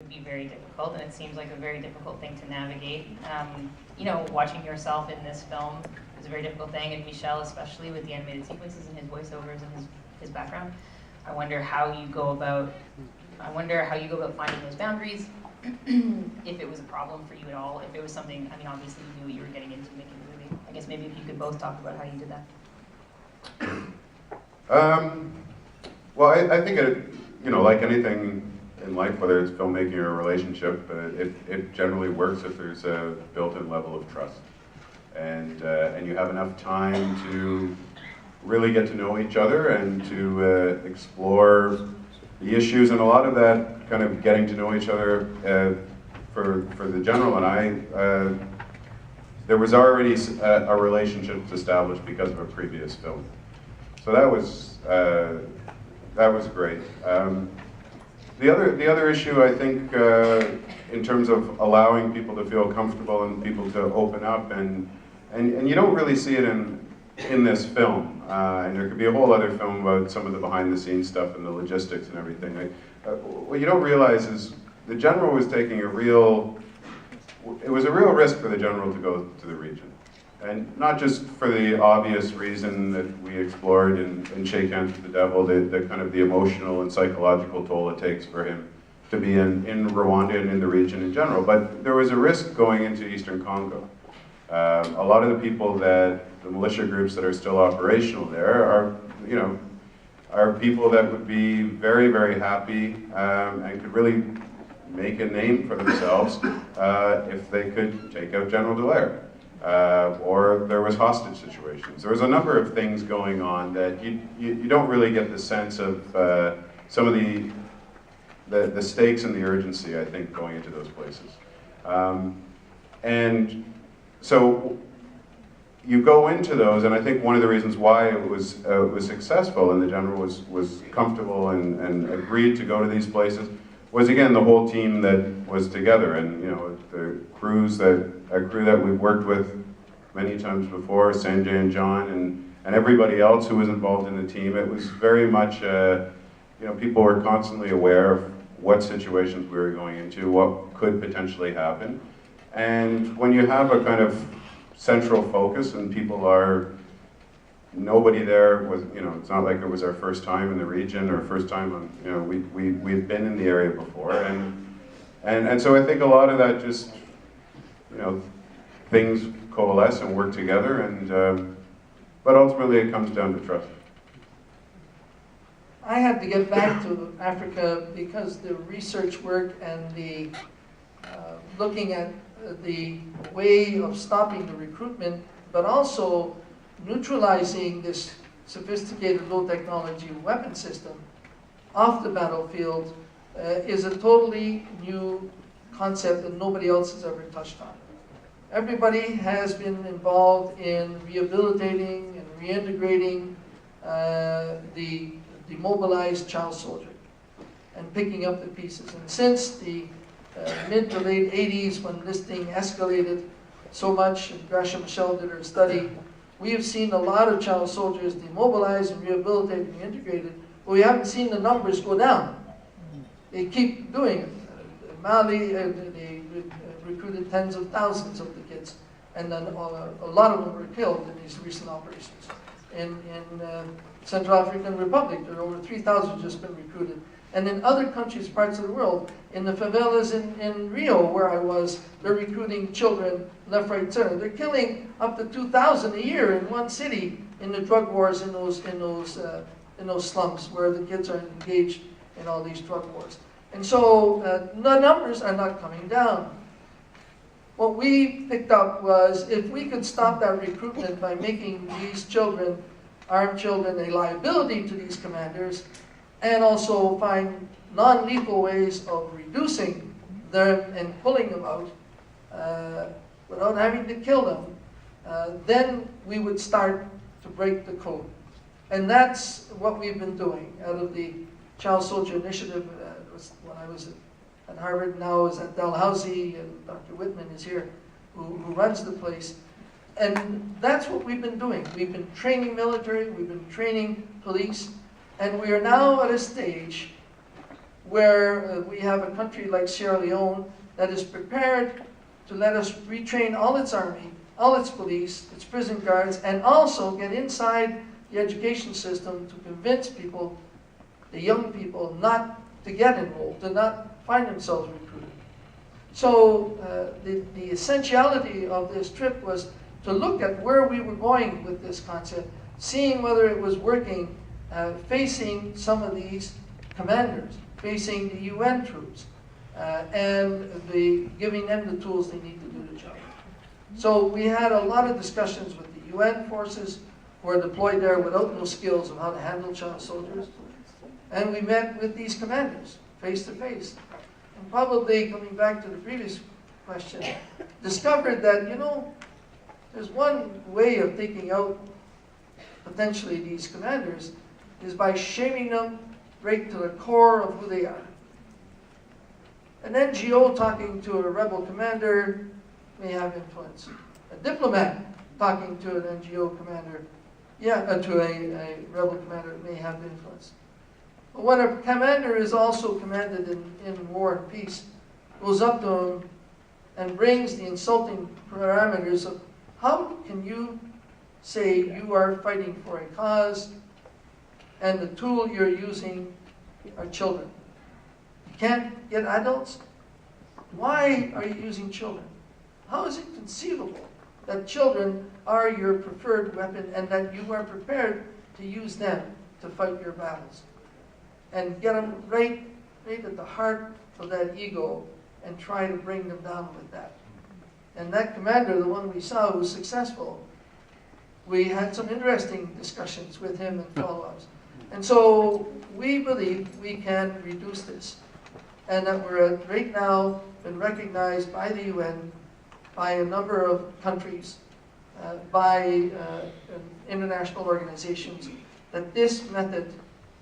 would be very difficult, and it seems like a very difficult thing to navigate. You know, watching yourself in this film is a very difficult thing, and Michel, especially with the animated sequences and his voiceovers and his background. I wonder how you go about finding those boundaries. If it was a problem for you at all, if it was something, I mean, obviously you knew what you were getting into making the movie. I guess maybe if you could both talk about how you did that. Well, I think you know, like anything in life, whether it's filmmaking or a relationship, it generally works if there's a built-in level of trust, and you have enough time to really get to know each other and to explore the issues, and a lot of that kind of getting to know each other for the general and I. There was already a relationship established because of a previous film, so that was great. The other issue, I think, in terms of allowing people to feel comfortable and people to open up, and you don't really see it in this film. And there could be a whole other film about some of the behind-the-scenes stuff and the logistics and everything. What you don't realize is the general was taking it was a real risk for the general to go to the region. And not just for the obvious reason that we explored in Shake Hands with the Devil, the kind of the emotional and psychological toll it takes for him to be in Rwanda and in the region in general. But there was a risk going into Eastern Congo. A lot of the people the militia groups that are still operational there are people that would be very, very happy and could really make a name for themselves if they could take out General Dallaire. Or there was hostage situations. There was a number of things going on that you don't really get the sense of some of the stakes and the urgency, I think, going into those places. And so you go into those, and I think one of the reasons why it was successful and the general was comfortable and agreed to go to these places was, again, the whole team that was together, and you know, the a crew that we've worked with many times before, Sanjay and John, and everybody else who was involved in the team. It was very much, you know, people were constantly aware of what situations we were going into, what could potentially happen. And when you have a kind of central focus and nobody there was, you know, it's not like it was our first time in the region or first time on, you know, we've been in the area before. And so I think a lot of that just, you know, things coalesce and work together, and but ultimately it comes down to trust. I had to get back to Africa because the research work and the looking at the way of stopping the recruitment, but also neutralizing this sophisticated low technology weapon system off the battlefield is a totally new concept that nobody else has ever touched on. Everybody has been involved in rehabilitating and reintegrating the demobilized child soldier and picking up the pieces. And since the mid to late 80s, when enlisting escalated so much, and Gracia Michel did her study, we have seen a lot of child soldiers demobilized and rehabilitated and reintegrated, but we haven't seen the numbers go down. They keep doing it. Mali, they recruited tens of thousands of the kids, and then a lot of them were killed in these recent operations. In Central African Republic, there are over 3,000 just been recruited. And in other countries, parts of the world, in the favelas in Rio, where I was, they're recruiting children left, right, center. They're killing up to 2,000 a year in one city in the drug wars in those slums where the kids are engaged in all these drug wars. And so the numbers are not coming down. What we picked up was if we could stop that recruitment by making these children, armed children, a liability to these commanders, and also find non-lethal ways of reducing them and pulling them out without having to kill them, then we would start to break the code. And that's what we've been doing out of the Child Soldier Initiative. When I was at Harvard, now is at Dalhousie, and Dr. Whitman is here, who runs the place. And that's what we've been doing. We've been training military, we've been training police, and we are now at a stage where we have a country like Sierra Leone that is prepared to let us retrain all its army, all its police, its prison guards, and also get inside the education system to convince people, the young people, not to get enrolled, to not find themselves recruited. So the essentiality of this trip was to look at where we were going with this concept, seeing whether it was working, facing some of these commanders, facing the UN troops, and giving them the tools they need to do the job. So we had a lot of discussions with the UN forces who are deployed there without no skills of how to handle child soldiers. And we met with these commanders, face to face. And probably, coming back to the previous question, discovered that, you know, there's one way of taking out potentially these commanders is by shaming them right to the core of who they are. An NGO talking to a rebel commander may have influence. A diplomat talking to an NGO commander, to a rebel commander may have influence. But when a commander is also commanded in war and peace, goes up to him and brings the insulting parameters of how can you say you are fighting for a cause and the tool you're using are children? You can't get adults? Why are you using children? How is it conceivable that children are your preferred weapon and that you are prepared to use them to fight your battles? And get them right at the heart of that ego and try to bring them down with that. And that commander, the one we saw who was successful, we had some interesting discussions with him and follow-ups. And so we believe we can reduce this. And that we're right now been recognized by the UN, by a number of countries, by international organizations, that this method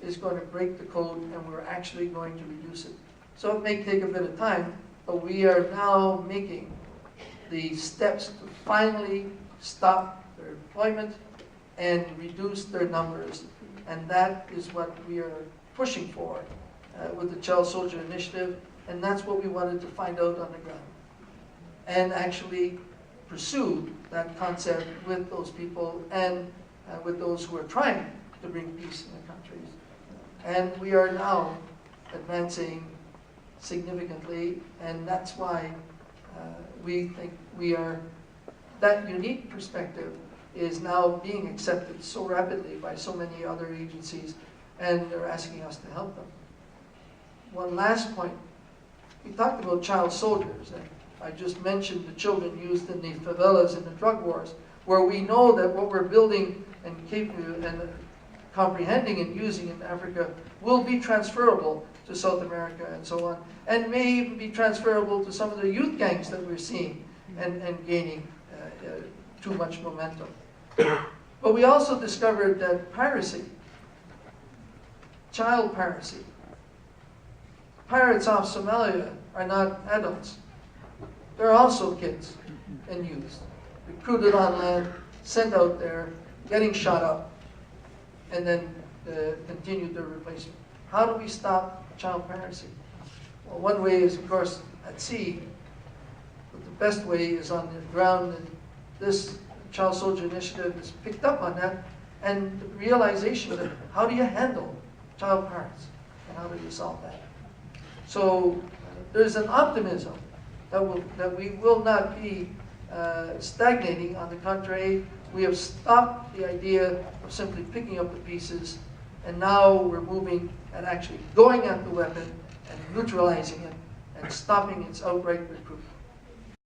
is going to break the code and we're actually going to reduce it. So it may take a bit of time, but we are now making the steps to finally stop their deployment and reduce their numbers. And that is what we are pushing for with the Child Soldier Initiative. And that's what we wanted to find out on the ground. And actually pursue that concept with those people and with those who are trying to bring peace in the countries. And we are now advancing significantly, and that's why we think that unique perspective is now being accepted so rapidly by so many other agencies, and they're asking us to help them. One last point. We talked about child soldiers, and I just mentioned the children used in the favelas and the drug wars, where we know that what we're building and comprehending and using in Africa will be transferable to South America and so on, and may even be transferable to some of the youth gangs that we're seeing and gaining too much momentum. But we also discovered that piracy, child piracy, pirates off Somalia are not adults. They're also kids and youth, recruited on land, sent out there, getting shot up, and then continue their replacement. How do we stop child piracy? Well, one way is, of course, at sea, but the best way is on the ground, and this Child Soldier Initiative has picked up on that, and the realization that how do you handle child pirates, and how do you solve that? So there's an optimism that we will not be stagnating. On the contrary, we have stopped the idea of simply picking up the pieces, and now we're moving and actually going at the weapon and neutralizing it and stopping its outright recruitment.